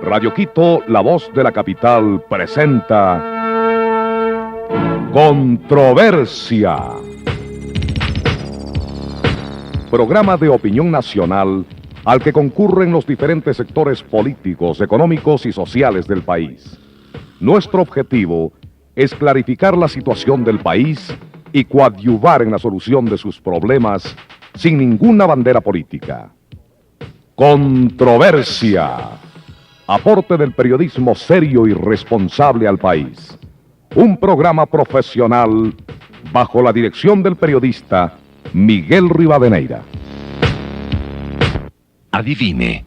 Radio Quito, la voz de la capital, presenta Controversia. Programa de opinión nacional al que concurren los diferentes sectores políticos, económicos y sociales del país. Nuestro objetivo es clarificar la situación del país y coadyuvar en la solución de sus problemas sin ninguna bandera política. Controversia. Aporte del periodismo serio y responsable al país. Un programa profesional bajo la dirección del periodista Miguel Rivadeneira. Adivine,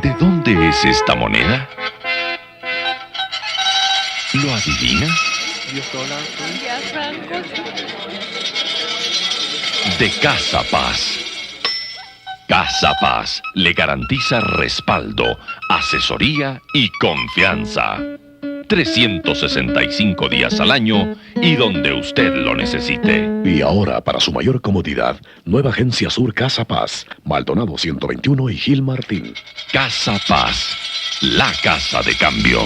¿de dónde es esta moneda? ¿Lo adivina? De Casa Paz. Casa Paz le garantiza respaldo, asesoría y confianza. 365 días al año y donde usted lo necesite. Y ahora, para su mayor comodidad, nueva Agencia Sur Casa Paz, Maldonado 121 y Gil Martín. Casa Paz, la casa de cambio.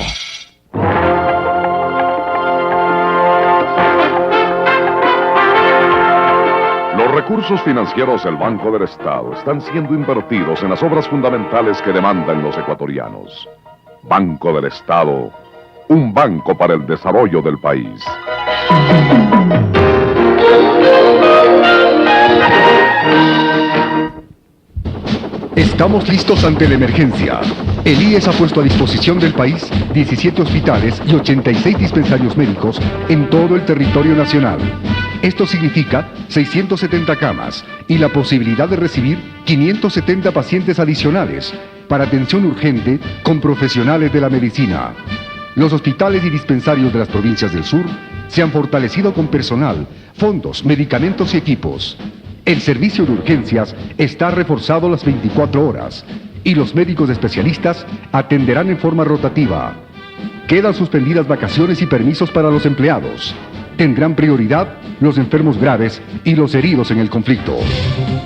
Los recursos financieros del Banco del Estado están siendo invertidos en las obras fundamentales que demandan los ecuatorianos. Banco del Estado, un banco para el desarrollo del país. Estamos listos ante la emergencia. El IES ha puesto a disposición del país 17 hospitales y 86 dispensarios médicos en todo el territorio nacional. Esto significa 670 camas y la posibilidad de recibir 570 pacientes adicionales para atención urgente con profesionales de la medicina. Los hospitales y dispensarios de las provincias del sur se han fortalecido con personal, fondos, medicamentos y equipos. El servicio de urgencias está reforzado las 24 horas y los médicos especialistas atenderán en forma rotativa. Quedan suspendidas vacaciones y permisos para los empleados. Tendrán prioridad los enfermos graves y los heridos en el conflicto.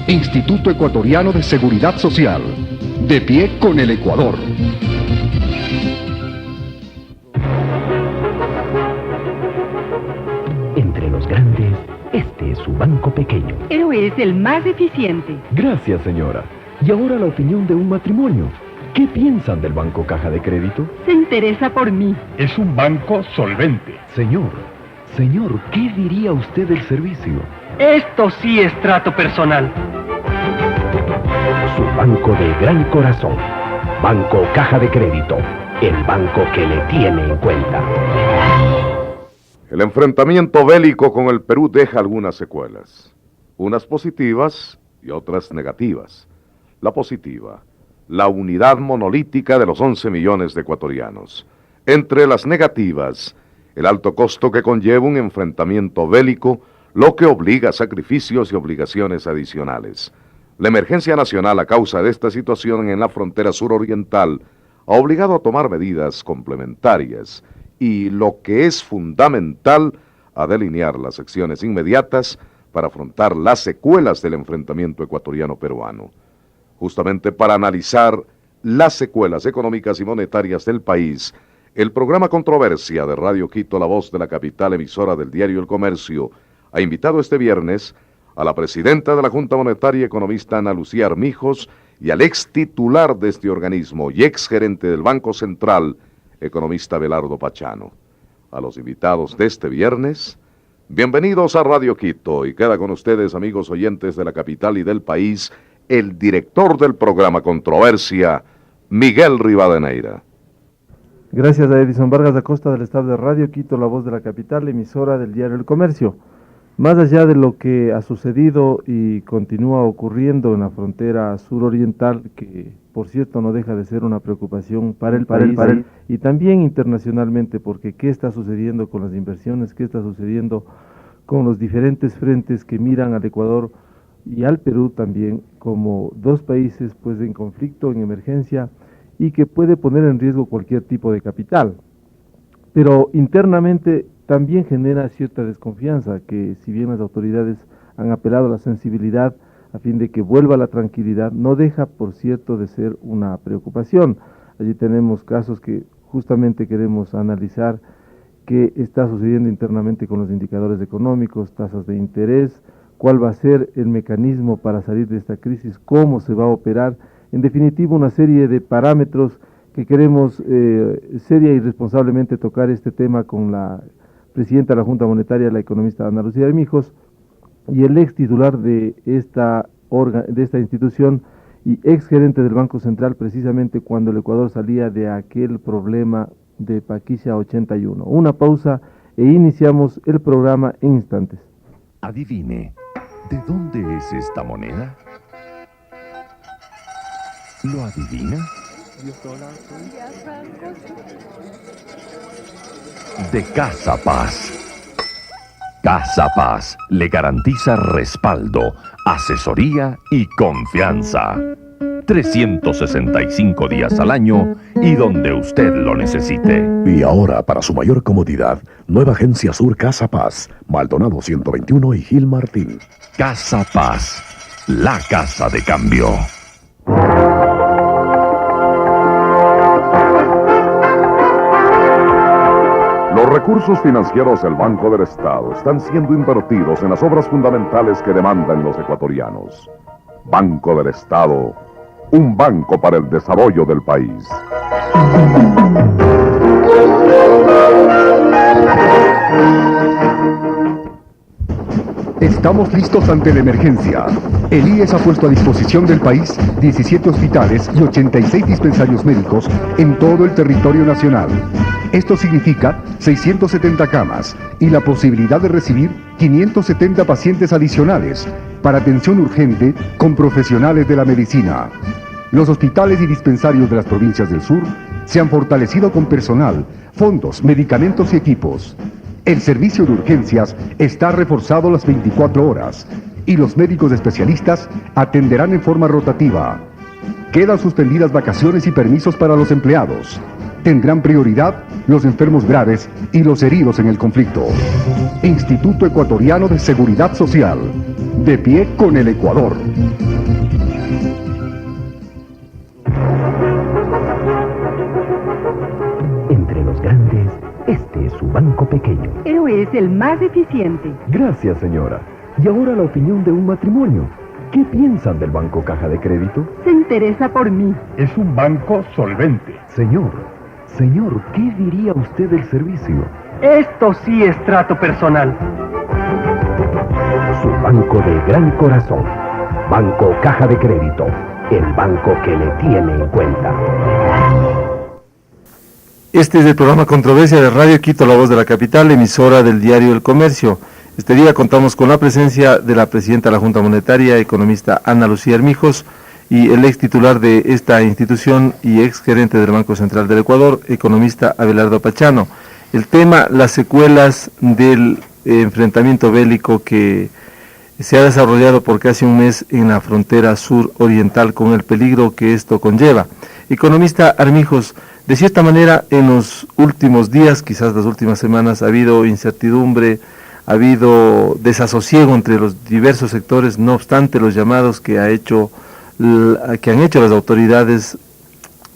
Instituto Ecuatoriano de Seguridad Social. De pie con el Ecuador. Entre los grandes, este es su banco pequeño. Pero es el más eficiente. Gracias, señora. Y ahora la opinión de un matrimonio. ¿Qué piensan del Banco Caja de Crédito? Se interesa por mí. Es un banco solvente. Señor, ¿qué diría usted del servicio? Esto sí es trato personal. Su banco de gran corazón. Banco Caja de Crédito. El banco que le tiene en cuenta. El enfrentamiento bélico con el Perú deja algunas secuelas. Unas positivas y otras negativas. La positiva, la unidad monolítica de los 11 millones de ecuatorianos. Entre las negativas, el alto costo que conlleva un enfrentamiento bélico, lo que obliga a sacrificios y obligaciones adicionales. La emergencia nacional a causa de esta situación en la frontera suroriental ha obligado a tomar medidas complementarias y, lo que es fundamental, a delinear las acciones inmediatas para afrontar las secuelas del enfrentamiento ecuatoriano-peruano. Justamente para analizar las secuelas económicas y monetarias del país, el programa Controversia de Radio Quito, la voz de la capital, emisora del diario El Comercio, ha invitado este viernes a la presidenta de la Junta Monetaria, economista Ana Lucía Armijos, y al ex titular de este organismo y ex gerente del Banco Central, economista Belardo Pachano. A los invitados de este viernes, bienvenidos a Radio Quito, y queda con ustedes, amigos oyentes de la capital y del país, el director del programa Controversia, Miguel Rivadeneira. Gracias a Edison Vargas Acosta del staff de Radio Quito, la voz de la capital, emisora del diario El Comercio. Más allá de lo que ha sucedido y continúa ocurriendo en la frontera suroriental, que por cierto no deja de ser una preocupación para el país y también internacionalmente, porque qué está sucediendo con las inversiones, qué está sucediendo con los diferentes frentes que miran al Ecuador y al Perú también como dos países pues en conflicto, en emergencia, y que puede poner en riesgo cualquier tipo de capital. Pero internamente también genera cierta desconfianza, que si bien las autoridades han apelado a la sensibilidad a fin de que vuelva la tranquilidad, no deja, por cierto, de ser una preocupación. Allí tenemos casos que justamente queremos analizar qué está sucediendo internamente con los indicadores económicos, tasas de interés, cuál va a ser el mecanismo para salir de esta crisis, cómo se va a operar, en definitiva una serie de parámetros que queremos seria y responsablemente tocar este tema con la presidenta de la Junta Monetaria, la economista Ana Lucía Armijos, y el ex titular de esta institución y ex gerente del Banco Central, precisamente cuando el Ecuador salía de aquel problema de Paquicia 81. Una pausa e iniciamos el programa en instantes. Adivine, ¿de dónde es esta moneda? ¿Lo adivina? De Casa Paz. Casa Paz le garantiza respaldo, asesoría y confianza. 365 días al año y donde usted lo necesite. Y ahora, para su mayor comodidad, nueva Agencia Sur Casa Paz, Maldonado 121 y Gil Martín. Casa Paz, la casa de cambio. Los recursos financieros del Banco del Estado están siendo invertidos en las obras fundamentales que demandan los ecuatorianos. Banco del Estado, un banco para el desarrollo del país. Estamos listos ante la emergencia. El IES ha puesto a disposición del país 17 hospitales y 86 dispensarios médicos en todo el territorio nacional. Esto significa 670 camas y la posibilidad de recibir 570 pacientes adicionales para atención urgente con profesionales de la medicina. Los hospitales y dispensarios de las provincias del sur se han fortalecido con personal, fondos, medicamentos y equipos. El servicio de urgencias está reforzado las 24 horas y los médicos especialistas atenderán en forma rotativa. Quedan suspendidas vacaciones y permisos para los empleados. Tendrán prioridad los enfermos graves y los heridos en el conflicto. Instituto Ecuatoriano de Seguridad Social. De pie con el Ecuador. Entre los grandes, este es su banco pequeño. Pero es el más eficiente. Gracias, señora. Y ahora la opinión de un matrimonio. ¿Qué piensan del Banco Caja de Crédito? Se interesa por mí. Es un banco solvente. Señor, ¿qué diría usted del servicio? Esto sí es trato personal. Su banco de gran corazón. Banco Caja de Crédito. El banco que le tiene en cuenta. Este es el programa Controversia de Radio Quito, la voz de la capital, emisora del diario El Comercio. Este día contamos con la presencia de la presidenta de la Junta Monetaria, economista Ana Lucía Armijos, y el ex titular de esta institución y ex gerente del Banco Central del Ecuador, economista Abelardo Pachano. El tema, las secuelas del enfrentamiento bélico que se ha desarrollado por casi un mes en la frontera sur-oriental, con el peligro que esto conlleva. Economista Armijos, de cierta manera, en los últimos días, quizás las últimas semanas, ha habido incertidumbre, ha habido desasosiego entre los diversos sectores, no obstante los llamados que han hecho las autoridades,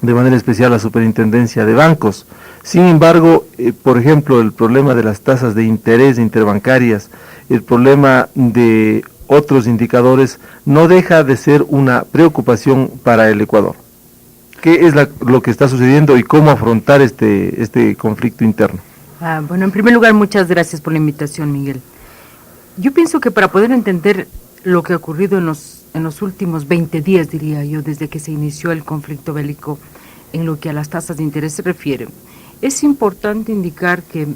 de manera especial la Superintendencia de Bancos. Sin embargo, por ejemplo, el problema de las tasas de interés interbancarias, el problema de otros indicadores, no deja de ser una preocupación para el Ecuador. ¿Qué es lo que está sucediendo y cómo afrontar este conflicto interno? Bueno, en primer lugar, muchas gracias por la invitación, Miguel. Yo pienso que para poder entender lo que ha ocurrido en los últimos 20 días, diría yo, desde que se inició el conflicto bélico en lo que a las tasas de interés se refiere, es importante indicar que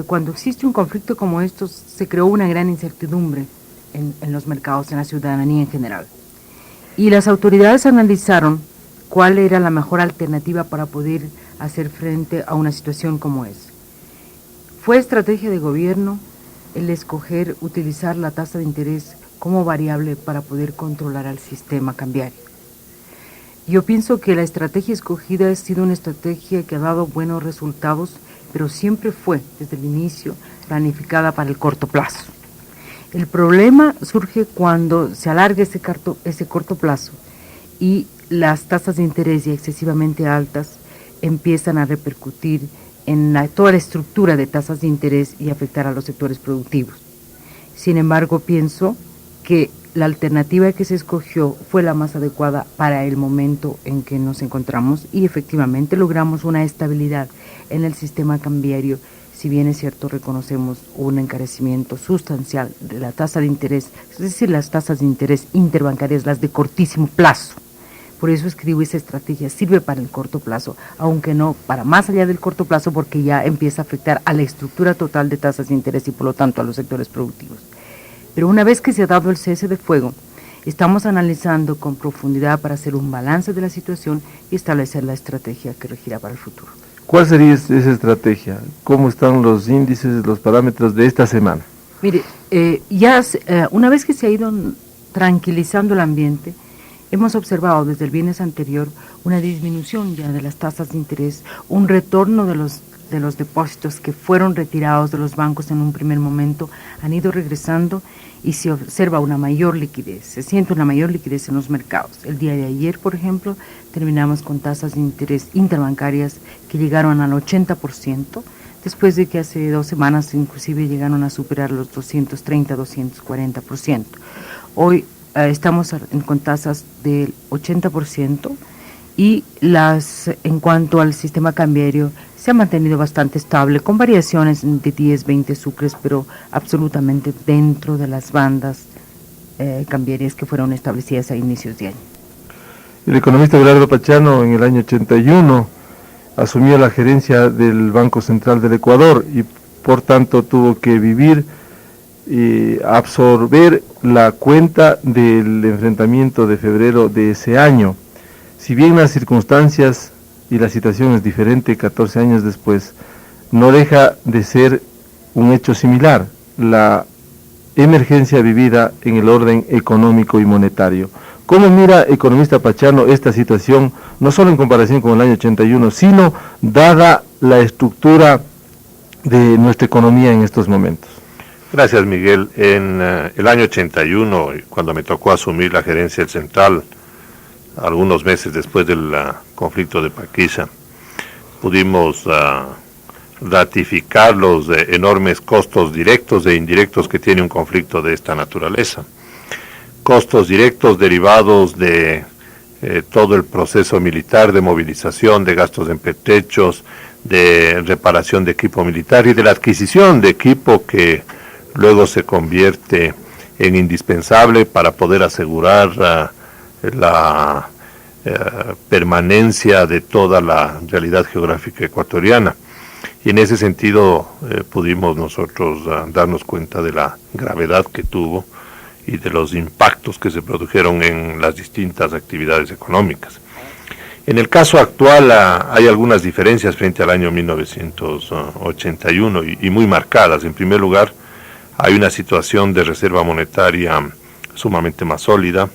cuando existe un conflicto como estos, se creó una gran incertidumbre en los mercados, en la ciudadanía en general. Y las autoridades analizaron cuál era la mejor alternativa para poder hacer frente a una situación como esa. Fue estrategia de gobierno el escoger utilizar la tasa de interés como variable para poder controlar al sistema cambiario. Yo pienso que la estrategia escogida ha sido una estrategia que ha dado buenos resultados, pero siempre fue, desde el inicio, planificada para el corto plazo. El problema surge cuando se alarga ese corto plazo y las tasas de interés ya excesivamente altas empiezan a repercutir en toda la estructura de tasas de interés y afectar a los sectores productivos. Sin embargo, pienso que la alternativa que se escogió fue la más adecuada para el momento en que nos encontramos y efectivamente logramos una estabilidad en el sistema cambiario. Si bien es cierto, reconocemos un encarecimiento sustancial de la tasa de interés, es decir, las tasas de interés interbancarias, las de cortísimo plazo. Por eso escribo esa estrategia, sirve para el corto plazo, aunque no para más allá del corto plazo, porque ya empieza a afectar a la estructura total de tasas de interés y por lo tanto a los sectores productivos. Pero una vez que se ha dado el cese de fuego, estamos analizando con profundidad para hacer un balance de la situación y establecer la estrategia que regirá para el futuro. ¿Cuál sería esa estrategia? ¿Cómo están los índices, los parámetros de esta semana? Mire, una vez que se ha ido tranquilizando el ambiente, hemos observado desde el viernes anterior una disminución ya de las tasas de interés, un retorno de los depósitos que fueron retirados de los bancos en un primer momento, han ido regresando y se observa una mayor liquidez, se siente una mayor liquidez en los mercados. El día de ayer, por ejemplo, terminamos con tasas de interés interbancarias que llegaron al 80%, después de que hace 2 semanas inclusive llegaron a superar los 230-240%. Hoy estamos con tasas del 80% y en cuanto al sistema cambiario se ha mantenido bastante estable, con variaciones de 10-20 sucres, pero absolutamente dentro de las bandas cambiarias que fueron establecidas a inicios de año. El economista Belardo Pachano en el año 81 asumió la gerencia del Banco Central del Ecuador y por tanto tuvo que vivir absorber la cuenta del enfrentamiento de febrero de ese año. Si bien las circunstancias y la situación es diferente 14 años después, no deja de ser un hecho similar, la emergencia vivida en el orden económico y monetario. ¿Cómo mira, economista Pachano, esta situación, no solo en comparación con el año 81, sino dada la estructura de nuestra economía en estos momentos? Gracias, Miguel. En el año 81, cuando me tocó asumir la gerencia del Central, algunos meses después del conflicto de Paquisha, pudimos ratificar los enormes costos directos e indirectos que tiene un conflicto de esta naturaleza. Costos directos derivados de todo el proceso militar de movilización, de gastos en pertrechos, de reparación de equipo militar y de la adquisición de equipo que luego se convierte en indispensable para poder asegurar la permanencia de toda la realidad geográfica ecuatoriana. Y en ese sentido pudimos nosotros darnos cuenta de la gravedad que tuvo y de los impactos que se produjeron en las distintas actividades económicas. En el caso actual hay algunas diferencias frente al año 1981 y muy marcadas. En primer lugar, hay una situación de reserva monetaria sumamente más sólida.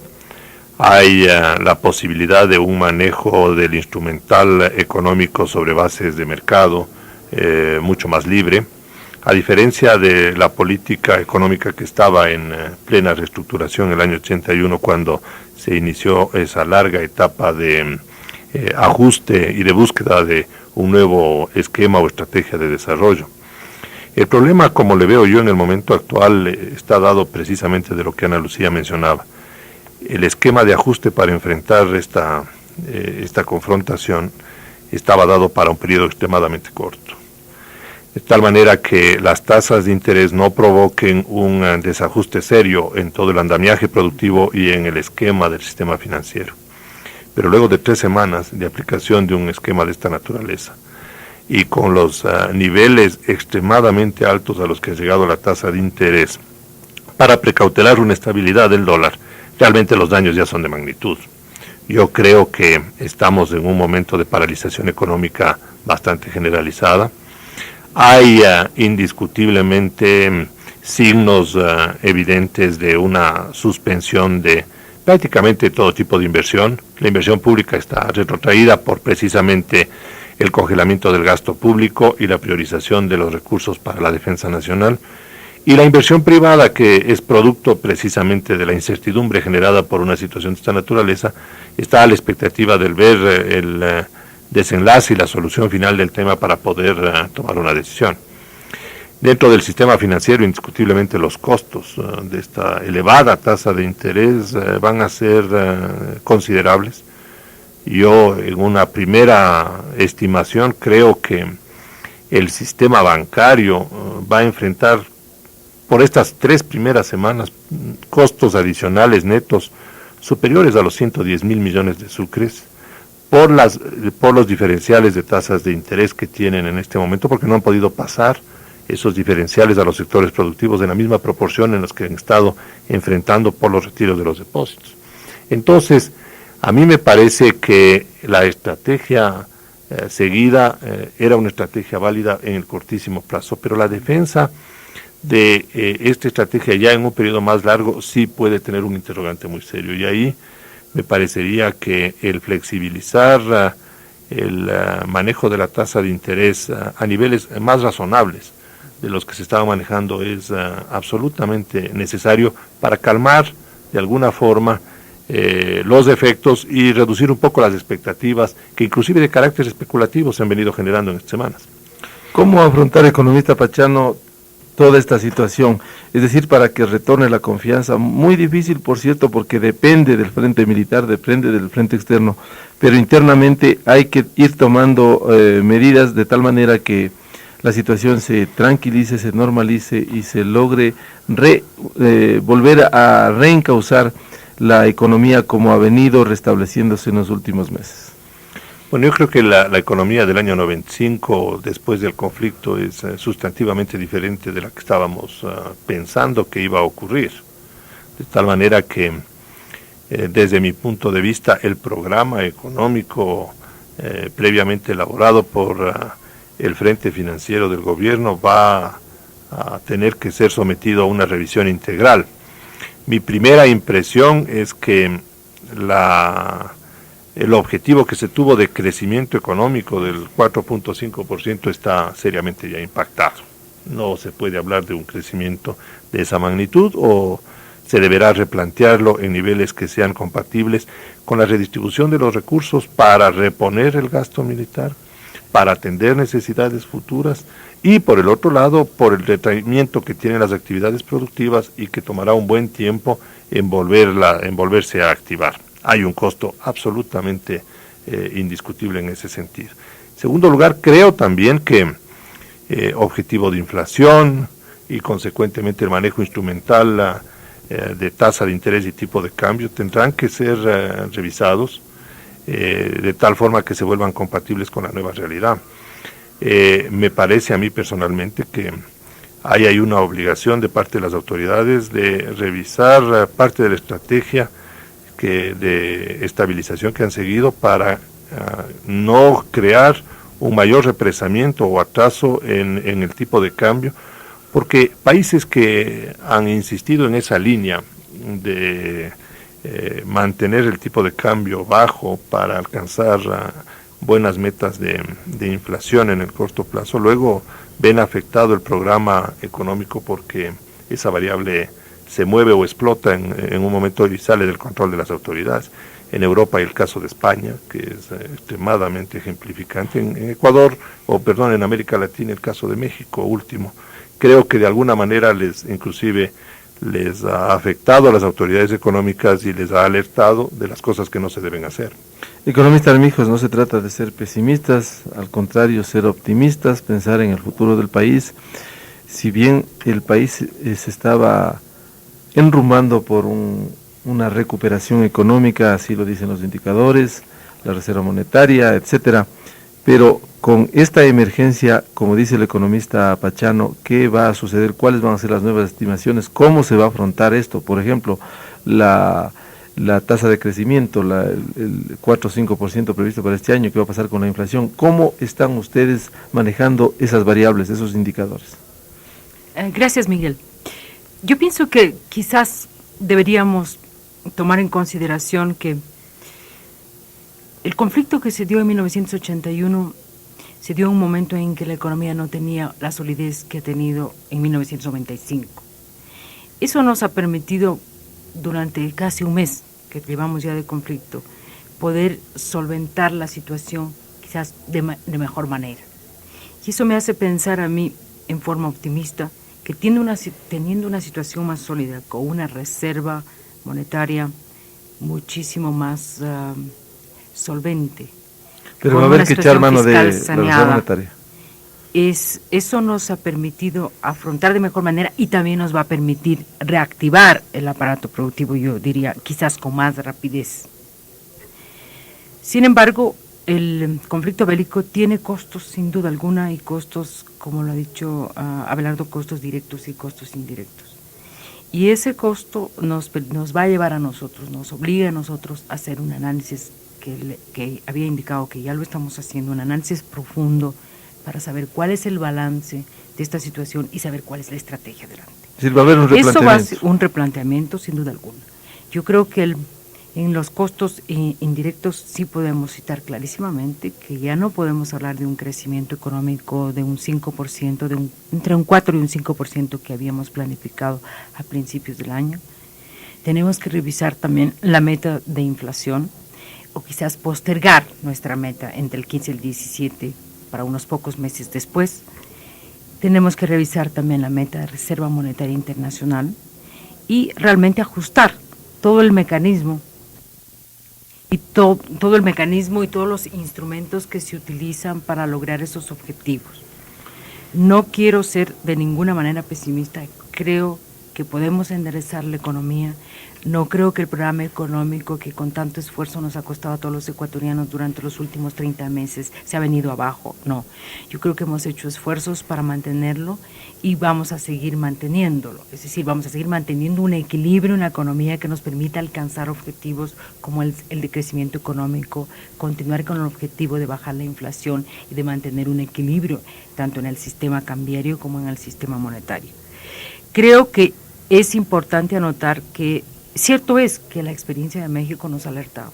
Hay la posibilidad de un manejo del instrumental económico sobre bases de mercado mucho más libre, a diferencia de la política económica que estaba en plena reestructuración en el año 81, cuando se inició esa larga etapa de ajuste y de búsqueda de un nuevo esquema o estrategia de desarrollo. El problema, como le veo yo en el momento actual, está dado precisamente de lo que Ana Lucía mencionaba. El esquema de ajuste para enfrentar esta confrontación estaba dado para un periodo extremadamente corto. De tal manera que las tasas de interés no provoquen un desajuste serio en todo el andamiaje productivo y en el esquema del sistema financiero. Pero luego de 3 semanas de aplicación de un esquema de esta naturaleza, y con los niveles extremadamente altos a los que ha llegado la tasa de interés, para precautelar una estabilidad del dólar, realmente los daños ya son de magnitud. Yo creo que estamos en un momento de paralización económica bastante generalizada. Hay indiscutiblemente signos evidentes de una suspensión de prácticamente todo tipo de inversión. La inversión pública está retrotraída por precisamente el congelamiento del gasto público y la priorización de los recursos para la defensa nacional. Y la inversión privada, que es producto precisamente de la incertidumbre generada por una situación de esta naturaleza, está a la expectativa de ver el desenlace y la solución final del tema para poder tomar una decisión. Dentro del sistema financiero, indiscutiblemente los costos de esta elevada tasa de interés van a ser considerables. Yo, en una primera estimación, creo que el sistema bancario va a enfrentar por estas 3 primeras semanas costos adicionales netos superiores a los 110.000 millones de sucres por los diferenciales de tasas de interés que tienen en este momento, porque no han podido pasar esos diferenciales a los sectores productivos en la misma proporción en los que han estado enfrentando por los retiros de los depósitos. Entonces, a mí me parece que la estrategia seguida era una estrategia válida en el cortísimo plazo, pero la defensa de esta estrategia ya en un periodo más largo sí puede tener un interrogante muy serio, y ahí me parecería que el flexibilizar el manejo de la tasa de interés a niveles más razonables de los que se estaban manejando es absolutamente necesario para calmar de alguna forma los efectos y reducir un poco las expectativas que inclusive de carácter especulativo se han venido generando en estas semanas. ¿Cómo afrontar, economista Pachano, toda esta situación? Es decir, para que retorne la confianza, muy difícil, por cierto, porque depende del frente militar, depende del frente externo, pero internamente hay que ir tomando medidas de tal manera que la situación se tranquilice, se normalice y se logre volver a reencauzar la economía como ha venido restableciéndose en los últimos meses. Bueno, yo creo que la economía del año 95, después del conflicto, es sustantivamente diferente de la que estábamos pensando que iba a ocurrir. De tal manera que, desde mi punto de vista, el programa económico previamente elaborado por el Frente Financiero del Gobierno va a tener que ser sometido a una revisión integral. Mi primera impresión es que el objetivo que se tuvo de crecimiento económico del 4.5% está seriamente ya impactado. No se puede hablar de un crecimiento de esa magnitud, o se deberá replantearlo en niveles que sean compatibles con la redistribución de los recursos para reponer el gasto militar, para atender necesidades futuras, y por el otro lado, por el retraimiento que tienen las actividades productivas y que tomará un buen tiempo en volverse a activar. Hay un costo absolutamente indiscutible en ese sentido. En segundo lugar, creo también que objetivo de inflación y consecuentemente el manejo instrumental de tasa de interés y tipo de cambio tendrán que ser revisados de tal forma que se vuelvan compatibles con la nueva realidad. Me parece a mí personalmente que hay una obligación de parte de las autoridades de revisar parte de la estrategia de estabilización que han seguido para no crear un mayor represamiento o atraso en el tipo de cambio, porque países que han insistido en esa línea de mantener el tipo de cambio bajo para alcanzar buenas metas de inflación en el corto plazo, luego ven afectado el programa económico porque esa variable se mueve o explota en un momento y sale del control de las autoridades. En Europa hay el caso de España, que es extremadamente ejemplificante. En Ecuador, en América Latina, el caso de México último. Creo que de alguna manera inclusive les ha afectado a las autoridades económicas y les ha alertado de las cosas que no se deben hacer. Economista Armijos, no se trata de ser pesimistas, al contrario, ser optimistas, pensar en el futuro del país. Si bien el país se estaba enrumbando por una recuperación económica, así lo dicen los indicadores, la Reserva Monetaria, etcétera, pero con esta emergencia, como dice el economista Pachano, ¿qué va a suceder? ¿Cuáles van a ser las nuevas estimaciones? ¿Cómo se va a afrontar esto? Por ejemplo, la tasa de crecimiento, el 4 o 5% previsto para este año, ¿qué va a pasar con la inflación? ¿Cómo están ustedes manejando esas variables, esos indicadores? Gracias, Miguel. Yo pienso que quizás deberíamos tomar en consideración que el conflicto que se dio en 1981 se dio un momento en que la economía no tenía la solidez que ha tenido en 1995. Eso nos ha permitido, durante casi un mes que llevamos ya de conflicto, poder solventar la situación quizás de mejor manera. Y eso me hace pensar a mí, en forma optimista, que teniendo una situación más sólida, con una reserva monetaria muchísimo más solvente, pero va a haber que echar mano de la reserva monetaria. Eso nos ha permitido afrontar de mejor manera y también nos va a permitir reactivar el aparato productivo, yo diría, quizás con más rapidez. Sin embargo, el conflicto bélico tiene costos, sin duda alguna, y costos, como lo ha dicho Abelardo, costos directos y costos indirectos. Y ese costo nos va a llevar a nosotros, nos obliga a nosotros a hacer un análisis que había indicado que ya lo estamos haciendo, un análisis profundo para saber cuál es el balance de esta situación y saber cuál es la estrategia adelante. Sí, va a haber un replanteamiento. Eso va a ser un replanteamiento, sin duda alguna. Yo creo que en los costos indirectos sí podemos citar clarísimamente que ya no podemos hablar de un crecimiento económico de un 5%, entre un 4 y un 5% que habíamos planificado a principios del año. Tenemos que revisar también la meta de inflación, o quizás postergar nuestra meta entre el 15 y el 17 para unos pocos meses después. Tenemos que revisar también la meta de Reserva Monetaria Internacional y realmente ajustar todo el mecanismo y todo el mecanismo y todos los instrumentos que se utilizan para lograr esos objetivos. No quiero ser de ninguna manera pesimista, creo que podemos enderezar la economía. No creo que el programa económico que con tanto esfuerzo nos ha costado a todos los ecuatorianos durante los últimos 30 meses se ha venido abajo, no. Yo creo que hemos hecho esfuerzos para mantenerlo y vamos a seguir manteniéndolo. Es decir, vamos a seguir manteniendo un equilibrio en la economía que nos permita alcanzar objetivos como el de crecimiento económico, continuar con el objetivo de bajar la inflación y de mantener un equilibrio tanto en el sistema cambiario como en el sistema monetario. Creo que es importante anotar que cierto es que la experiencia de México nos ha alertado.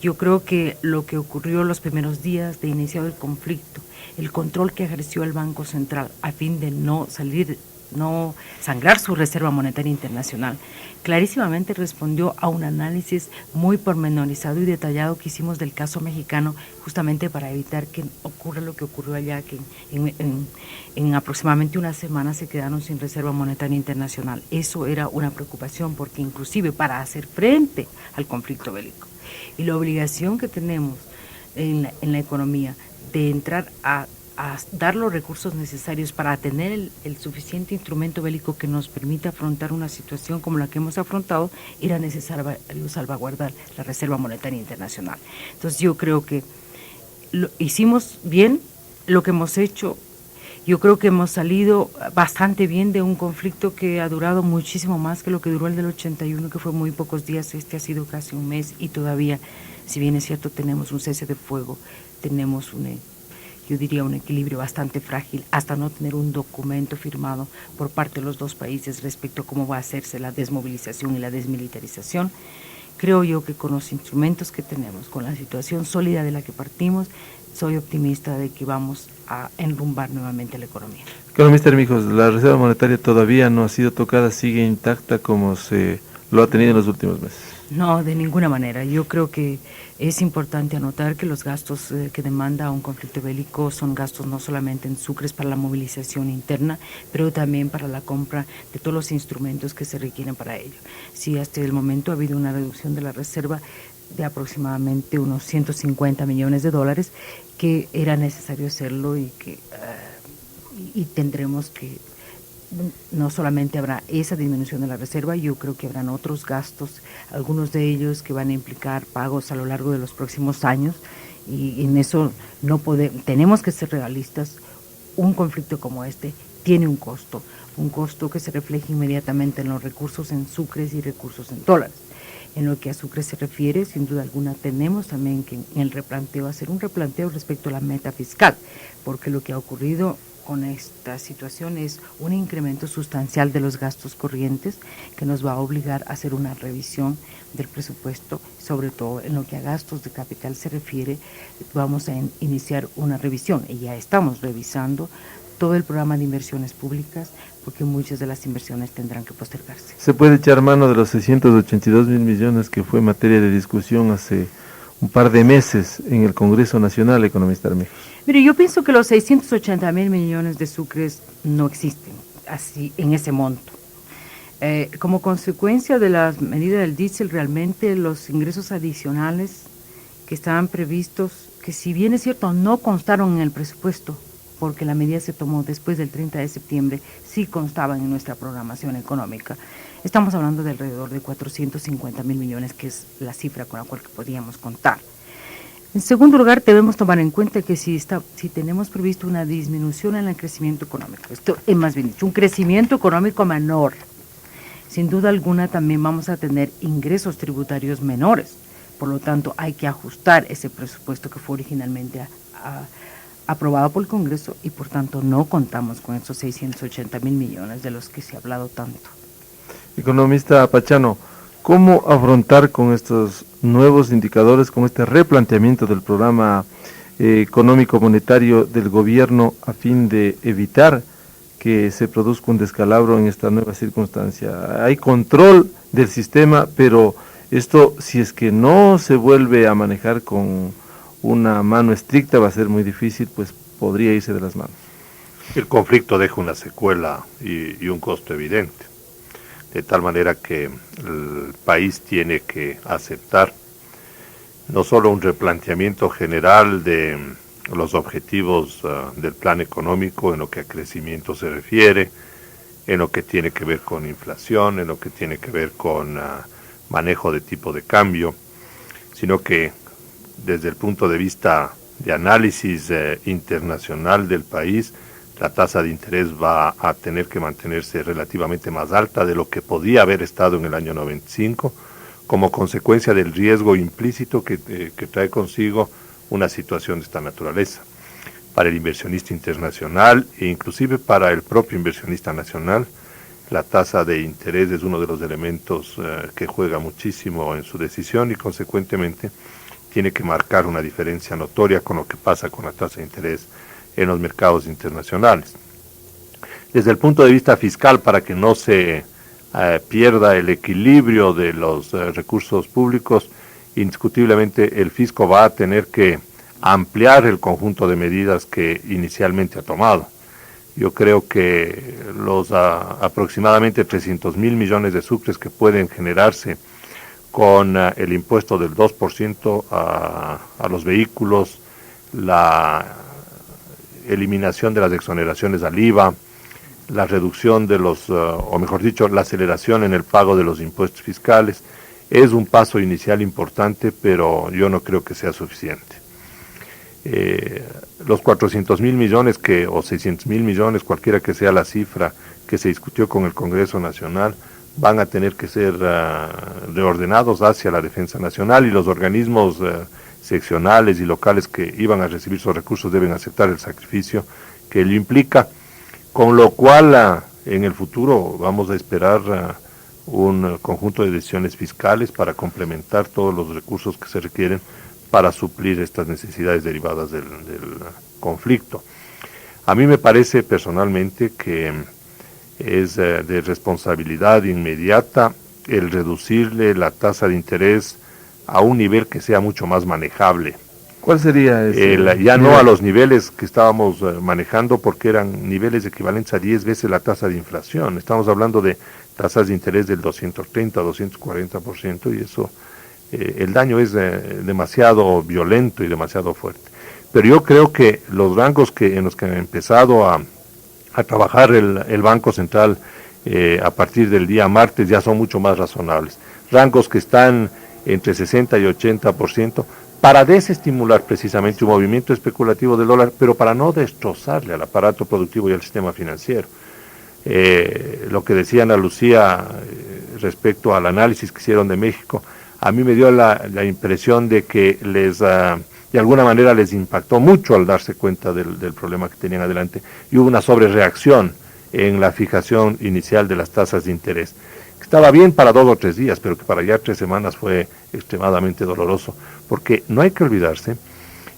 Yo creo que lo que ocurrió los primeros días de iniciado el conflicto, el control que ejerció el Banco Central a fin de no sangrar su Reserva Monetaria Internacional, clarísimamente respondió a un análisis muy pormenorizado y detallado que hicimos del caso mexicano, justamente para evitar que ocurra lo que ocurrió allá, que en aproximadamente una semana se quedaron sin Reserva Monetaria Internacional. Eso era una preocupación porque inclusive para hacer frente al conflicto bélico y la obligación que tenemos en la economía de entrar a dar los recursos necesarios para tener el suficiente instrumento bélico que nos permita afrontar una situación como la que hemos afrontado, era necesario salvaguardar la Reserva Monetaria Internacional. Entonces yo creo que lo hicimos bien lo que hemos hecho. Yo creo que hemos salido bastante bien de un conflicto que ha durado muchísimo más que lo que duró el del 81, que fue muy pocos días. Este ha sido casi un mes y todavía, si bien es cierto, tenemos un cese de fuego, tenemos yo diría un equilibrio bastante frágil, hasta no tener un documento firmado por parte de los dos países respecto a cómo va a hacerse la desmovilización y la desmilitarización. Creo yo que con los instrumentos que tenemos, con la situación sólida de la que partimos, soy optimista de que vamos a enrumbar nuevamente la economía. Economista Armijos, la Reserva Monetaria todavía no ha sido tocada, sigue intacta como se lo ha tenido en los últimos meses. No, de ninguna manera. Yo creo que es importante anotar que los gastos que demanda un conflicto bélico son gastos no solamente en sucres para la movilización interna, pero también para la compra de todos los instrumentos que se requieren para ello. Sí, hasta el momento ha habido una reducción de la reserva de aproximadamente unos 150 millones de dólares, que era necesario hacerlo y tendremos que, no solamente habrá esa disminución de la reserva, yo creo que habrán otros gastos, algunos de ellos que van a implicar pagos a lo largo de los próximos años, y en eso tenemos que ser realistas. Un conflicto como este tiene un costo que se refleja inmediatamente en los recursos en sucres y recursos en dólares. En lo que a sucre se refiere, sin duda alguna, tenemos también que en el replanteo hacer un replanteo respecto a la meta fiscal, porque lo que ha ocurrido con esta situación es un incremento sustancial de los gastos corrientes que nos va a obligar a hacer una revisión del presupuesto, sobre todo en lo que a gastos de capital se refiere. Vamos a iniciar una revisión y ya estamos revisando todo el programa de inversiones públicas, porque muchas de las inversiones tendrán que postergarse. ¿Se puede echar mano de los 682 mil millones que fue materia de discusión hace un par de meses en el Congreso Nacional, economista Armijo? Mire, yo pienso que los 680 mil millones de sucres no existen así en ese monto. Como consecuencia de la medida del diésel, realmente los ingresos adicionales que estaban previstos, que si bien es cierto no constaron en el presupuesto, porque la medida se tomó después del 30 de septiembre, sí constaban en nuestra programación económica. Estamos hablando de alrededor de 450 mil millones, que es la cifra con la cual podíamos contar. En segundo lugar, debemos tomar en cuenta que si tenemos previsto una disminución en el crecimiento económico, esto es más bien dicho, un crecimiento económico menor, sin duda alguna también vamos a tener ingresos tributarios menores. Por lo tanto, hay que ajustar ese presupuesto que fue originalmente aprobado por el Congreso y por tanto no contamos con esos 680 mil millones de los que se ha hablado tanto. Economista Pachano, ¿cómo afrontar con estos nuevos indicadores, con este replanteamiento del programa económico monetario del gobierno a fin de evitar que se produzca un descalabro en esta nueva circunstancia? Hay control del sistema, pero esto, si es que no se vuelve a manejar con una mano estricta, va a ser muy difícil, pues podría irse de las manos. El conflicto deja una secuela y un costo evidente, de tal manera que el país tiene que aceptar no solo un replanteamiento general de los objetivos del plan económico en lo que a crecimiento se refiere, en lo que tiene que ver con inflación, en lo que tiene que ver con manejo de tipo de cambio, sino que desde el punto de vista de análisis internacional del país, la tasa de interés va a tener que mantenerse relativamente más alta de lo que podía haber estado en el año 95, como consecuencia del riesgo implícito que trae consigo una situación de esta naturaleza. Para el inversionista internacional e inclusive para el propio inversionista nacional, la tasa de interés es uno de los elementos que juega muchísimo en su decisión y consecuentemente tiene que marcar una diferencia notoria con lo que pasa con la tasa de interés en los mercados internacionales. Desde el punto de vista fiscal, para que no se pierda el equilibrio de los recursos públicos, indiscutiblemente el fisco va a tener que ampliar el conjunto de medidas que inicialmente ha tomado. Yo creo que los aproximadamente 300 mil millones de sucres que pueden generarse con el impuesto del 2% a los vehículos, la eliminación de las exoneraciones al IVA, la reducción de o mejor dicho, la aceleración en el pago de los impuestos fiscales, es un paso inicial importante, pero yo no creo que sea suficiente. Los 400 mil millones o 600 mil millones, cualquiera que sea la cifra que se discutió con el Congreso Nacional, van a tener que ser reordenados hacia la defensa nacional y los organismos seccionales y locales que iban a recibir esos recursos deben aceptar el sacrificio que ello implica, con lo cual en el futuro vamos a esperar un conjunto de decisiones fiscales para complementar todos los recursos que se requieren para suplir estas necesidades derivadas del conflicto. A mí me parece personalmente que es de responsabilidad inmediata el reducirle la tasa de interés a un nivel que sea mucho más manejable. ¿Cuál sería ese? Ya no a los niveles que estábamos manejando, porque eran niveles equivalentes a 10 veces la tasa de inflación. Estamos hablando de tasas de interés del 230, 240%, y eso, el daño es demasiado violento y demasiado fuerte. Pero yo creo que los rangos en los que ha empezado a trabajar el Banco Central a partir del día martes ya son mucho más razonables. Rangos que están entre 60 y 80%, para desestimular precisamente un movimiento especulativo del dólar, pero para no destrozarle al aparato productivo y al sistema financiero. Lo que decía Ana Lucía respecto al análisis que hicieron de México, a mí me dio la impresión de que les de alguna manera les impactó mucho al darse cuenta del problema que tenían adelante, y hubo una sobrereacción en la fijación inicial de las tasas de interés. Estaba bien para 2 o 3 días, pero que para ya 3 semanas fue extremadamente doloroso, porque no hay que olvidarse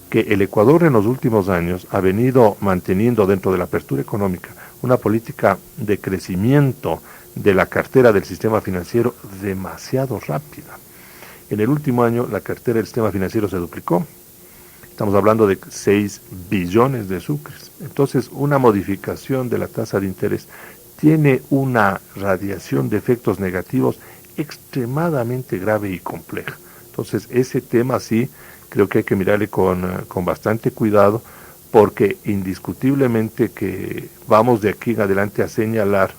que el Ecuador en los últimos años ha venido manteniendo dentro de la apertura económica una política de crecimiento de la cartera del sistema financiero demasiado rápida. En el último año la cartera del sistema financiero se duplicó. Estamos hablando de 6 billones de sucres. Entonces, una modificación de la tasa de interés tiene una radiación de efectos negativos extremadamente grave y compleja. Entonces, ese tema sí creo que hay que mirarle con bastante cuidado, porque indiscutiblemente que vamos de aquí en adelante a señalar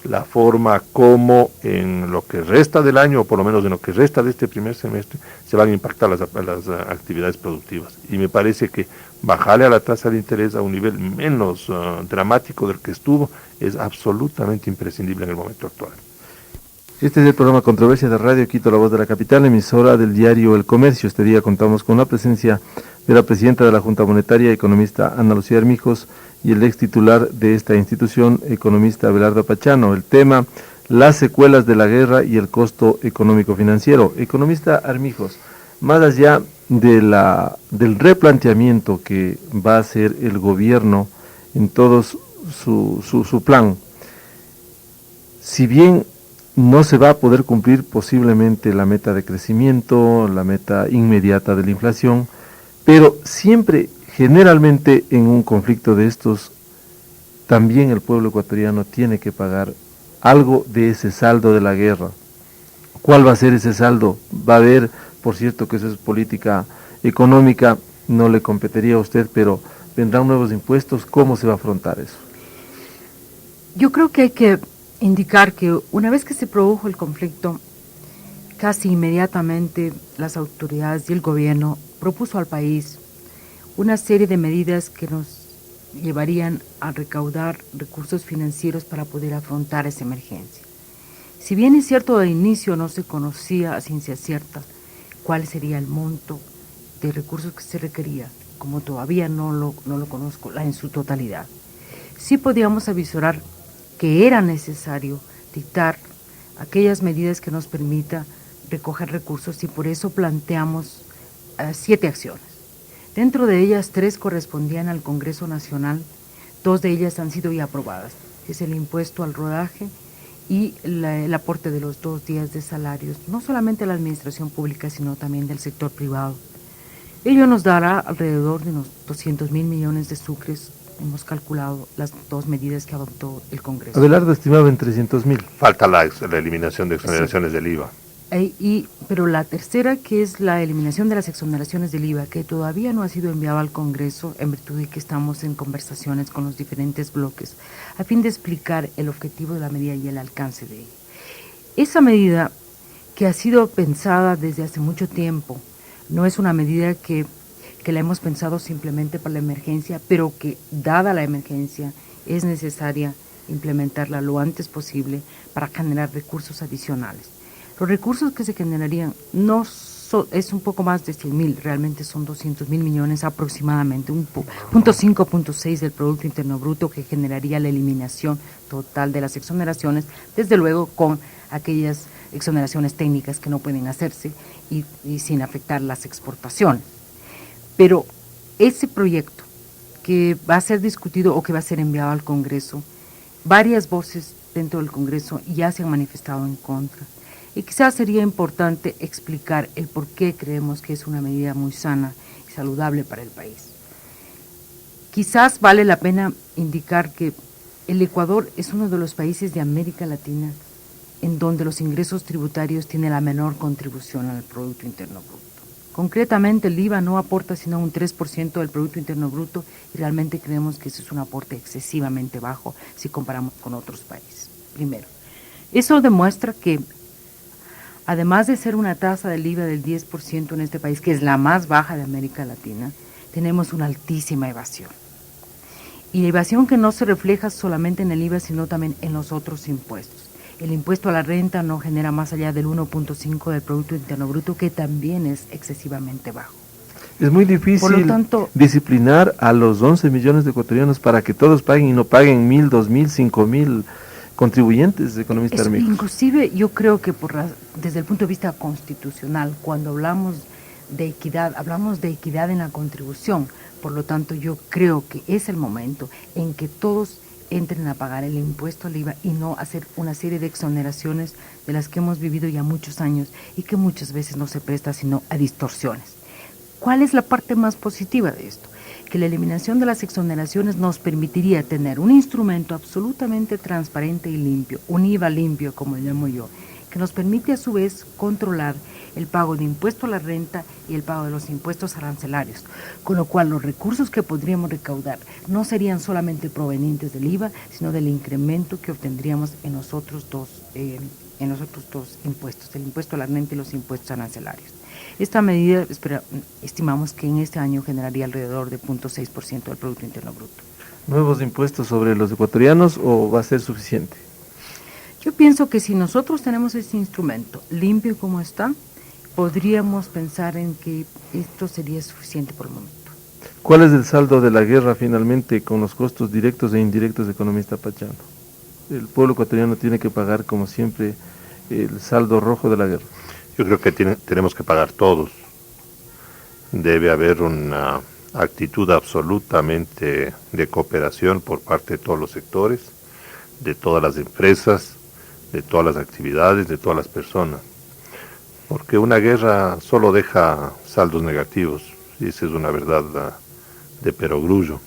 la forma como en lo que resta del año, o por lo menos en lo que resta de este primer semestre, se van a impactar las actividades productivas. Y me parece que bajarle a la tasa de interés a un nivel menos dramático del que estuvo es absolutamente imprescindible en el momento actual. Este es el programa Controversia de Radio Quito, la voz de la capital, emisora del diario El Comercio. Este día contamos con la presencia de la presidenta de la Junta Monetaria, economista Ana Lucía Armijos, y el ex titular de esta institución, economista Abelardo Pachano. El tema, las secuelas de la guerra y el costo económico financiero. Economista Armijos, más allá del replanteamiento que va a hacer el gobierno en todo su plan, si bien no se va a poder cumplir posiblemente la meta de crecimiento, la meta inmediata de la inflación, pero siempre, generalmente en un conflicto de estos, también el pueblo ecuatoriano tiene que pagar algo de ese saldo de la guerra. ¿Cuál va a ser ese saldo? Va a haber, por cierto que eso es política económica, no le competiría a usted, pero vendrán nuevos impuestos. ¿Cómo se va a afrontar eso? Yo creo que hay que indicar que una vez que se produjo el conflicto, casi inmediatamente las autoridades y el gobierno propuso al país una serie de medidas que nos llevarían a recaudar recursos financieros para poder afrontar esa emergencia. Si bien es cierto, de inicio no se conocía a ciencia cierta cuál sería el monto de recursos que se requería, como todavía no lo conozco en su totalidad, sí podíamos avisorar que era necesario dictar aquellas medidas que nos permita recoger recursos, y por eso planteamos 7 acciones. Dentro de ellas 3 correspondían al Congreso Nacional, 2 de ellas han sido ya aprobadas. Es el impuesto al rodaje y el aporte de los 2 días de salarios, no solamente a la administración pública, sino también del sector privado. Ello nos dará alrededor de unos 200.000 millones de sucres. Hemos calculado las 2 medidas que adoptó el Congreso. Abelardo estimaba en 300.000. Falta la eliminación de exoneraciones del IVA. Pero la tercera, que es la eliminación de las exoneraciones del IVA, que todavía no ha sido enviada al Congreso, en virtud de que estamos en conversaciones con los diferentes bloques, a fin de explicar el objetivo de la medida y el alcance de ella. Esa medida, que ha sido pensada desde hace mucho tiempo, no es una medida que la hemos pensado simplemente para la emergencia, pero que, dada la emergencia, es necesaria implementarla lo antes posible para generar recursos adicionales. Los recursos que se generarían es un poco más de 100.000, realmente son 200.000 millones aproximadamente, un 0.5-0.6 del Producto Interno Bruto, que generaría la eliminación total de las exoneraciones, desde luego con aquellas exoneraciones técnicas que no pueden hacerse y sin afectar las exportaciones. Pero ese proyecto que va a ser discutido o que va a ser enviado al Congreso, varias voces dentro del Congreso ya se han manifestado en contra. Y quizás sería importante explicar el por qué creemos que es una medida muy sana y saludable para el país. Quizás vale la pena indicar que el Ecuador es uno de los países de América Latina en donde los ingresos tributarios tienen la menor contribución al Producto Interno Bruto. Concretamente, el IVA no aporta sino un 3% del Producto Interno Bruto, y realmente creemos que ese es un aporte excesivamente bajo si comparamos con otros países. Primero, eso demuestra que, además de ser una tasa del IVA del 10% en este país, que es la más baja de América Latina, tenemos una altísima evasión. Y la evasión que no se refleja solamente en el IVA, sino también en los otros impuestos. El impuesto a la renta no genera más allá del 1.5 del Producto Interno Bruto, que también es excesivamente bajo. Es muy difícil Por lo tanto, disciplinar a los 11 millones de ecuatorianos para que todos paguen y no paguen 1.000, 2.000, 5.000 contribuyentes, economistas Armijos. Inclusive yo creo que desde el punto de vista constitucional, cuando hablamos de equidad en la contribución. Por lo tanto, yo creo que es el momento en que todos entren a pagar el impuesto al IVA y no hacer una serie de exoneraciones de las que hemos vivido ya muchos años y que muchas veces no se presta sino a distorsiones. ¿Cuál es la parte más positiva de esto? Que la eliminación de las exoneraciones nos permitiría tener un instrumento absolutamente transparente y limpio, un IVA limpio, como le llamo yo, que nos permite a su vez controlar el pago de impuesto a la renta y el pago de los impuestos arancelarios, con lo cual los recursos que podríamos recaudar no serían solamente provenientes del IVA, sino del incremento que obtendríamos en los otros dos impuestos, el impuesto a la renta y los impuestos arancelarios. Esta medida, estimamos que en este año generaría alrededor de 0.6% del Producto Interno Bruto. ¿Nuevos impuestos sobre los ecuatorianos o va a ser suficiente? Yo pienso que si nosotros tenemos este instrumento limpio como está, podríamos pensar en que esto sería suficiente por el momento. ¿Cuál es el saldo de la guerra finalmente con los costos directos e indirectos, economista Pachano? El pueblo ecuatoriano tiene que pagar, como siempre, el saldo rojo de la guerra. Yo creo que tenemos que pagar todos. Debe haber una actitud absolutamente de cooperación por parte de todos los sectores, de todas las empresas, de todas las actividades, de todas las personas. Porque una guerra solo deja saldos negativos, y esa es una verdad de perogrullo.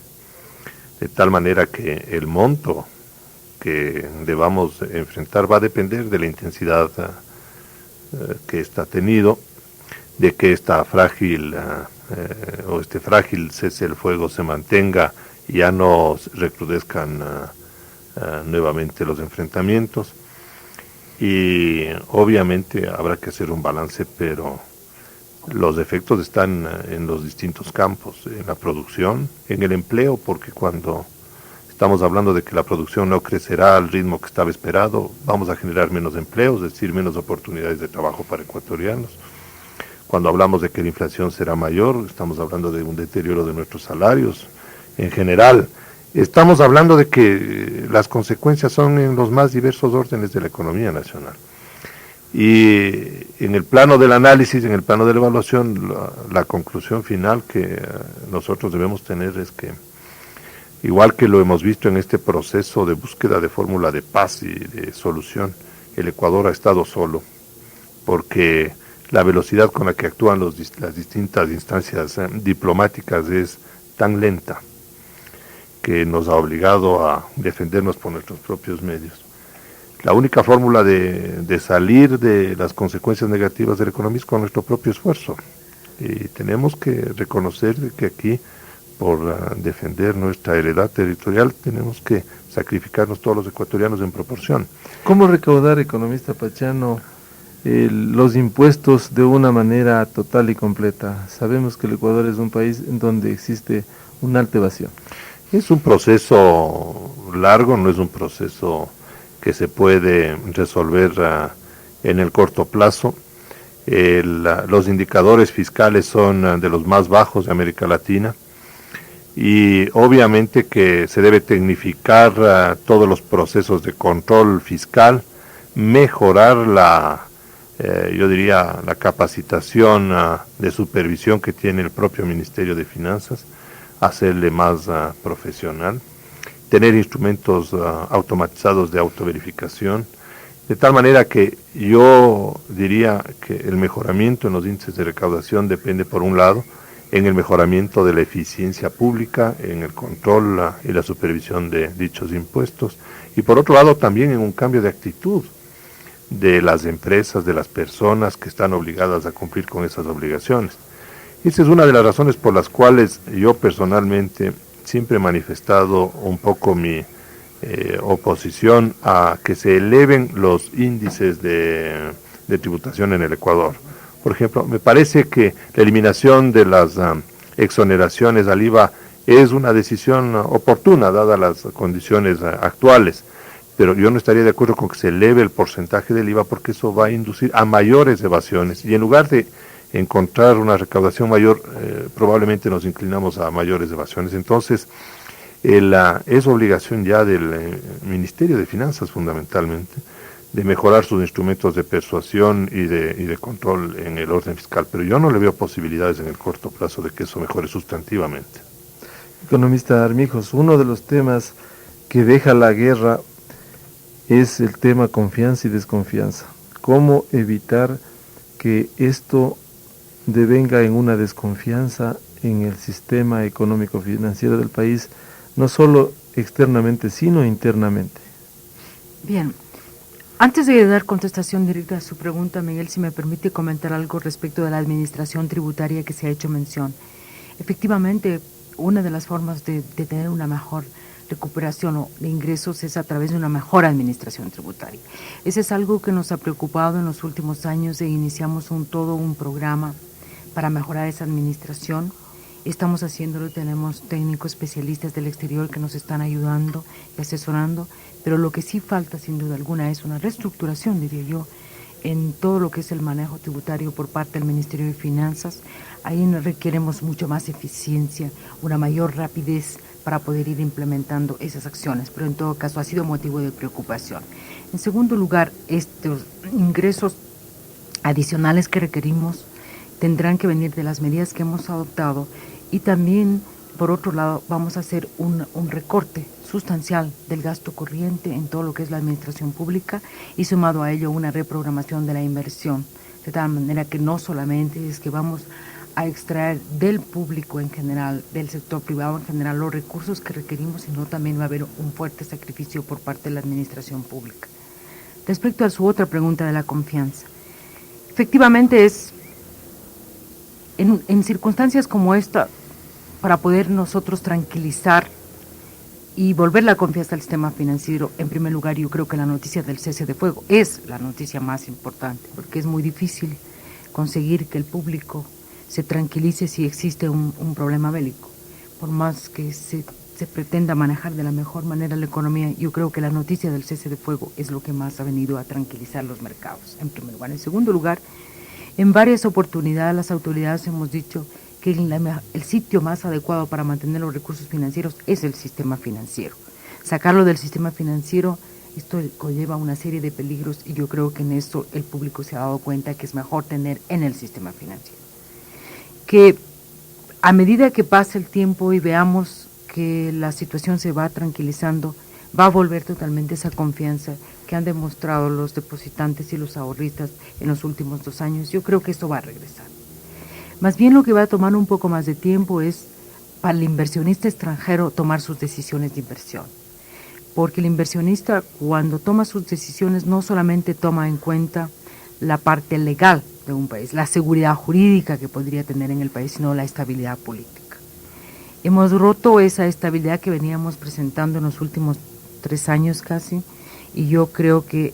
De tal manera que el monto que debamos enfrentar va a depender de la intensidad que está tenido, de que esta frágil este frágil cese el fuego se mantenga y ya no recrudezcan nuevamente los enfrentamientos. Y obviamente habrá que hacer un balance, pero los efectos están en los distintos campos, en la producción, en el empleo, porque cuando estamos hablando de que la producción no crecerá al ritmo que estaba esperado, vamos a generar menos empleos, es decir, menos oportunidades de trabajo para ecuatorianos. Cuando hablamos de que la inflación será mayor, estamos hablando de un deterioro de nuestros salarios en general. Estamos hablando de que las consecuencias son en los más diversos órdenes de la economía nacional. Y en el plano del análisis, en el plano de la evaluación, la conclusión final que nosotros debemos tener es que, igual que lo hemos visto en este proceso de búsqueda de fórmula de paz y de solución, el Ecuador ha estado solo, porque la velocidad con la que actúan las distintas instancias diplomáticas es tan lenta que nos ha obligado a defendernos por nuestros propios medios. La única fórmula de salir de las consecuencias negativas de la economía es con nuestro propio esfuerzo. Y tenemos que reconocer que aquí, por defender nuestra heredad territorial, tenemos que sacrificarnos todos los ecuatorianos en proporción. ¿Cómo recaudar, economista Pachano, los impuestos de una manera total y completa? Sabemos que el Ecuador es un país en donde existe una alta evasión. Es un proceso largo, no es un proceso que se puede resolver en el corto plazo. Los indicadores fiscales son de los más bajos de América Latina y obviamente que se debe tecnificar todos los procesos de control fiscal, mejorar yo diría, la capacitación de supervisión que tiene el propio Ministerio de Finanzas, hacerle más profesional, tener instrumentos automatizados de autoverificación, de tal manera que yo diría que el mejoramiento en los índices de recaudación depende, por un lado, en el mejoramiento de la eficiencia pública, en el control y la supervisión de dichos impuestos, y por otro lado también en un cambio de actitud de las empresas, de las personas que están obligadas a cumplir con esas obligaciones. Esa es una de las razones por las cuales yo personalmente siempre he manifestado un poco mi oposición a que se eleven los índices de tributación en el Ecuador. Por ejemplo, me parece que la eliminación de las exoneraciones al IVA es una decisión oportuna, dadas las condiciones actuales, pero yo no estaría de acuerdo con que se eleve el porcentaje del IVA porque eso va a inducir a mayores evasiones, y en lugar de encontrar una recaudación mayor, probablemente nos inclinamos a mayores evasiones. Entonces, es obligación ya del Ministerio de Finanzas fundamentalmente de mejorar sus instrumentos de persuasión y de control en el orden fiscal, pero yo no le veo posibilidades en el corto plazo de que eso mejore sustantivamente. Economista Armijos, uno de los temas que deja la guerra es el tema confianza y desconfianza. ¿Cómo evitar que esto devenga en una desconfianza en el sistema económico-financiero del país, no solo externamente, sino internamente? Bien, antes de dar contestación directa a su pregunta, Miguel, si me permite comentar algo respecto de la administración tributaria que se ha hecho mención. Efectivamente, una de las formas de tener una mejor recuperación de ingresos es a través de una mejor administración tributaria. Ese es algo que nos ha preocupado en los últimos años e iniciamos todo un programa para mejorar esa administración. Estamos haciéndolo, tenemos técnicos especialistas del exterior que nos están ayudando y asesorando, pero lo que sí falta sin duda alguna es una reestructuración, diría yo, en todo lo que es el manejo tributario por parte del Ministerio de Finanzas. Ahí requeremos mucho más eficiencia, una mayor rapidez para poder ir implementando esas acciones, pero en todo caso ha sido motivo de preocupación. En segundo lugar, estos ingresos adicionales que requerimos tendrán que venir de las medidas que hemos adoptado y también, por otro lado, vamos a hacer un recorte sustancial del gasto corriente en todo lo que es la administración pública y sumado a ello una reprogramación de la inversión, de tal manera que no solamente es que vamos a extraer del público en general, del sector privado en general, los recursos que requerimos, sino también va a haber un fuerte sacrificio por parte de la administración pública. Respecto a su otra pregunta de la confianza, efectivamente es en circunstancias como esta, para poder nosotros tranquilizar y volver la confianza al sistema financiero, en primer lugar yo creo que la noticia del cese de fuego es la noticia más importante, porque es muy difícil conseguir que el público se tranquilice si existe un problema bélico. Por más que se pretenda manejar de la mejor manera la economía, yo creo que la noticia del cese de fuego es lo que más ha venido a tranquilizar los mercados, en primer lugar. En segundo lugar, en varias oportunidades las autoridades hemos dicho que el sitio más adecuado para mantener los recursos financieros es el sistema financiero. Sacarlo del sistema financiero, esto conlleva una serie de peligros y yo creo que en esto el público se ha dado cuenta que es mejor tener en el sistema financiero. Que a medida que pase el tiempo y veamos que la situación se va tranquilizando, va a volver totalmente esa confianza que han demostrado los depositantes y los ahorristas en los últimos 2 años. Yo creo que esto va a regresar. Más bien lo que va a tomar un poco más de tiempo es para el inversionista extranjero tomar sus decisiones de inversión. Porque el inversionista cuando toma sus decisiones no solamente toma en cuenta la parte legal de un país, la seguridad jurídica que podría tener en el país, sino la estabilidad política. Hemos roto esa estabilidad que veníamos presentando en los últimos 3 años casi, y yo creo que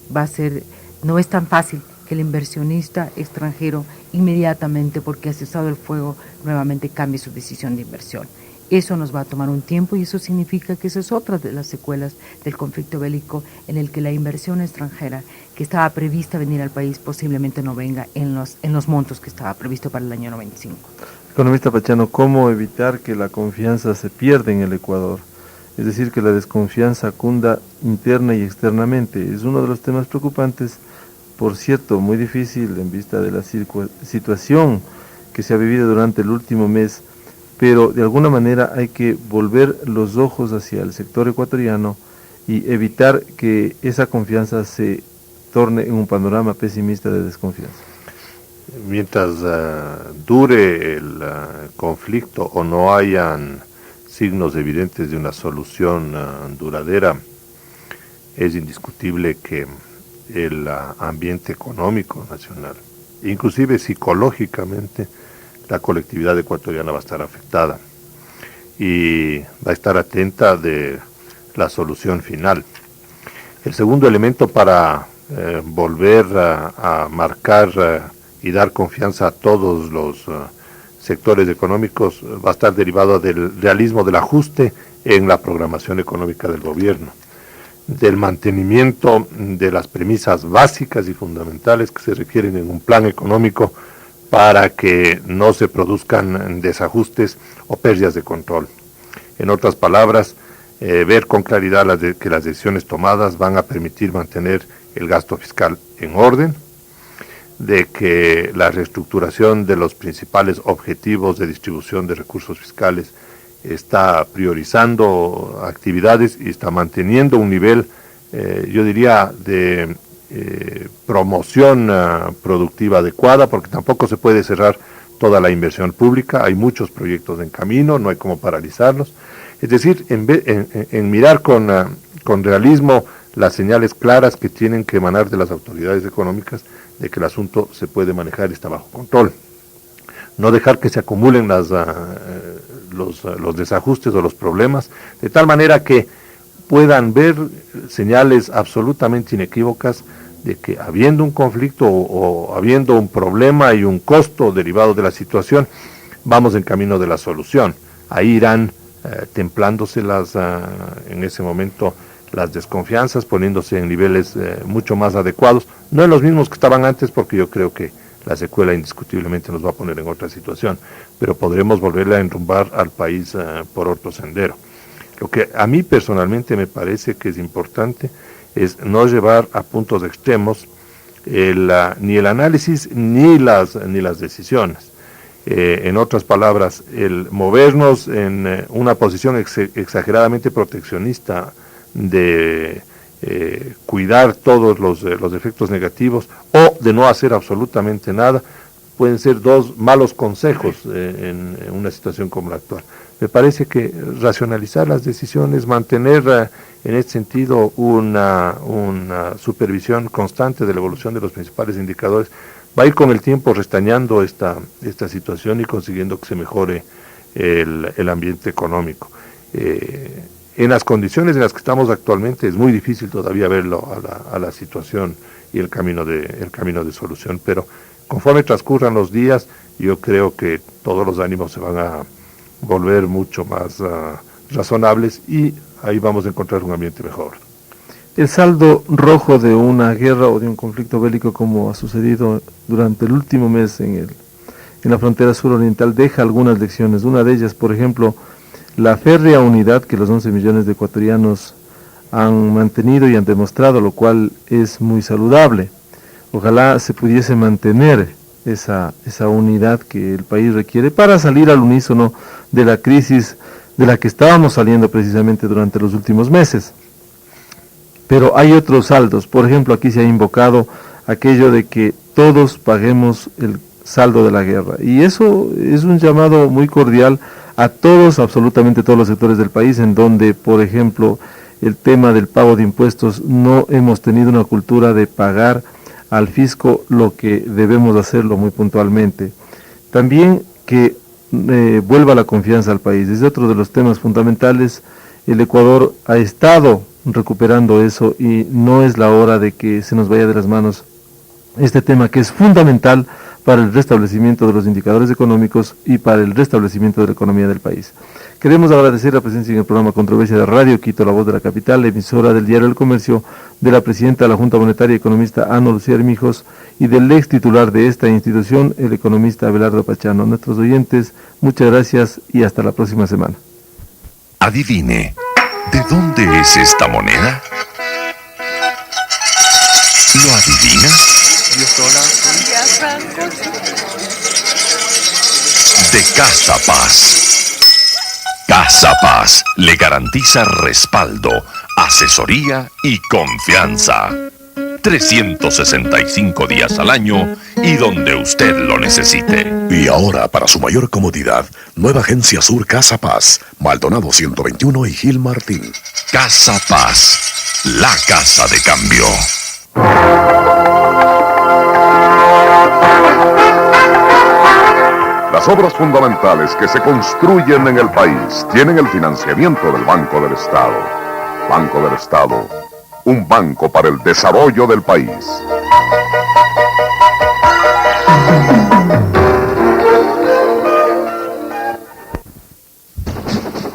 no es tan fácil que el inversionista extranjero inmediatamente, porque ha cesado el fuego, nuevamente cambie su decisión de inversión. Eso nos va a tomar un tiempo y eso significa que esa es otra de las secuelas del conflicto bélico en el que la inversión extranjera que estaba prevista venir al país posiblemente no venga en los montos que estaba previsto para el año 95. Economista Pachano, ¿cómo evitar que la confianza se pierda en el Ecuador? Es decir, que la desconfianza cunda interna y externamente. Es uno de los temas preocupantes, por cierto, muy difícil en vista de la situación que se ha vivido durante el último mes, pero de alguna manera hay que volver los ojos hacia el sector ecuatoriano y evitar que esa confianza se torne en un panorama pesimista de desconfianza. Mientras dure el conflicto o no hayan signos evidentes de una solución duradera, es indiscutible que el ambiente económico nacional, inclusive psicológicamente, la colectividad ecuatoriana va a estar afectada y va a estar atenta de la solución final. El segundo elemento para volver a marcar y dar confianza a todos los sectores económicos va a estar derivado del realismo del ajuste en la programación económica del gobierno, del mantenimiento de las premisas básicas y fundamentales que se requieren en un plan económico para que no se produzcan desajustes o pérdidas de control. En otras palabras, ver con claridad que las decisiones tomadas van a permitir mantener el gasto fiscal en orden, de que la reestructuración de los principales objetivos de distribución de recursos fiscales está priorizando actividades y está manteniendo un nivel, yo diría, de promoción productiva adecuada, porque tampoco se puede cerrar toda la inversión pública, hay muchos proyectos en camino, no hay como paralizarlos. Es decir, en mirar con realismo las señales claras que tienen que emanar de las autoridades económicas de que el asunto se puede manejar y está bajo control. No dejar que se acumulen los desajustes o los problemas, de tal manera que puedan ver señales absolutamente inequívocas de que habiendo un conflicto o habiendo un problema y un costo derivado de la situación, vamos en camino de la solución. Ahí irán templándose en ese momento las desconfianzas, poniéndose en niveles mucho más adecuados, no en los mismos que estaban antes, porque yo creo que la secuela indiscutiblemente nos va a poner en otra situación, pero podremos volverle a enrumbar al país por otro sendero. Lo que a mí personalmente me parece que es importante es no llevar a puntos extremos ni el análisis ni las decisiones. En otras palabras, el movernos en una posición exageradamente proteccionista de cuidar todos los efectos negativos o de no hacer absolutamente nada, pueden ser dos malos consejos en una situación como la actual. Me parece que racionalizar las decisiones, mantener en este sentido una supervisión constante de la evolución de los principales indicadores, va a ir con el tiempo restañando esta situación y consiguiendo que se mejore el ambiente económico. En las condiciones en las que estamos actualmente es muy difícil todavía verlo a la situación y el camino de solución, pero conforme transcurran los días, yo creo que todos los ánimos se van a volver mucho más razonables y ahí vamos a encontrar un ambiente mejor. El saldo rojo de una guerra o de un conflicto bélico, como ha sucedido durante el último mes en la frontera suroriental, deja algunas lecciones. Una de ellas, por ejemplo, la férrea unidad que los 11 millones de ecuatorianos han mantenido y han demostrado, lo cual es muy saludable. Ojalá se pudiese mantener esa unidad que el país requiere para salir al unísono de la crisis de la que estábamos saliendo precisamente durante los últimos meses. Pero hay otros saldos. Por ejemplo, aquí se ha invocado aquello de que todos paguemos el saldo de la guerra, y eso es un llamado muy cordial a todos, absolutamente todos los sectores del país, en donde, por ejemplo, el tema del pago de impuestos, no hemos tenido una cultura de pagar al fisco lo que debemos hacerlo muy puntualmente. También que vuelva la confianza al país. Desde otro de los temas fundamentales, el Ecuador ha estado recuperando eso y no es la hora de que se nos vaya de las manos este tema que es fundamental para el restablecimiento de los indicadores económicos y para el restablecimiento de la economía del país. Queremos agradecer la presencia en el programa Controversia de Radio Quito, la voz de la capital, la emisora del Diario El Comercio, de la presidenta de la Junta Monetaria y economista Ana Lucía Armijos y del ex titular de esta institución, el economista Abelardo Pachano. Nuestros oyentes, muchas gracias y hasta la próxima semana. Adivine, ¿de dónde es esta moneda? ¿Lo adivina? De Casa Paz. Casa Paz le garantiza respaldo, asesoría y confianza. 365 días al año y donde usted lo necesite. Y ahora, para su mayor comodidad, nueva Agencia Sur Casa Paz, Maldonado 121 y Gil Martín. Casa Paz, la casa de cambio. Las obras fundamentales que se construyen en el país tienen el financiamiento del Banco del Estado. Banco del Estado, un banco para el desarrollo del país.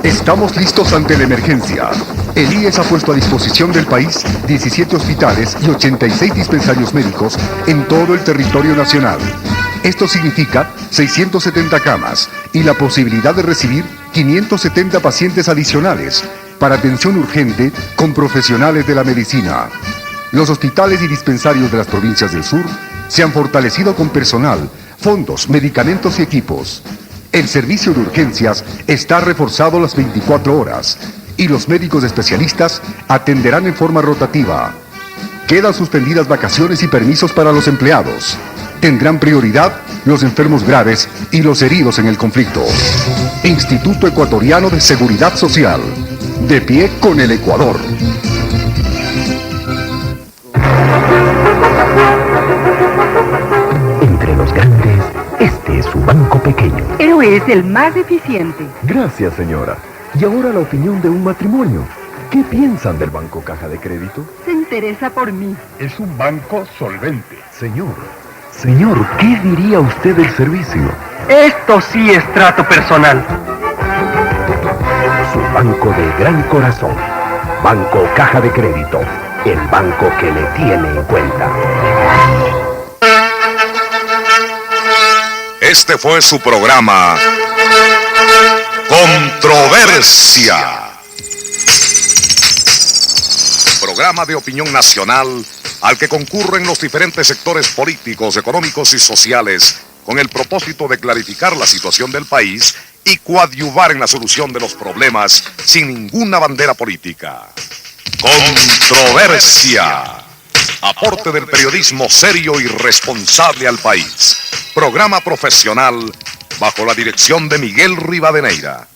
Estamos listos ante la emergencia. El IES ha puesto a disposición del país 17 hospitales y 86 dispensarios médicos en todo el territorio nacional. Esto significa 670 camas y la posibilidad de recibir 570 pacientes adicionales para atención urgente con profesionales de la medicina. Los hospitales y dispensarios de las provincias del sur se han fortalecido con personal, fondos, medicamentos y equipos. El servicio de urgencias está reforzado las 24 horas y los médicos especialistas atenderán en forma rotativa. Quedan suspendidas vacaciones y permisos para los empleados. Tendrán prioridad los enfermos graves y los heridos en el conflicto. Instituto Ecuatoriano de Seguridad Social. De pie con el Ecuador. Entre los grandes, este es su banco pequeño. Pero es el más eficiente. Gracias, señora. Y ahora la opinión de un matrimonio. ¿Qué piensan del Banco Caja de Crédito? Se interesa por mí. Es un banco solvente. Señor, ¿qué diría usted del servicio? Esto sí es trato personal. Su banco de gran corazón. Banco Caja de Crédito. El banco que le tiene en cuenta. Este fue su programa Controversia. Programa de opinión nacional al que concurren los diferentes sectores políticos, económicos y sociales con el propósito de clarificar la situación del país y coadyuvar en la solución de los problemas sin ninguna bandera política. Controversia. Aporte del periodismo serio y responsable al país. Programa profesional bajo la dirección de Miguel Rivadeneira.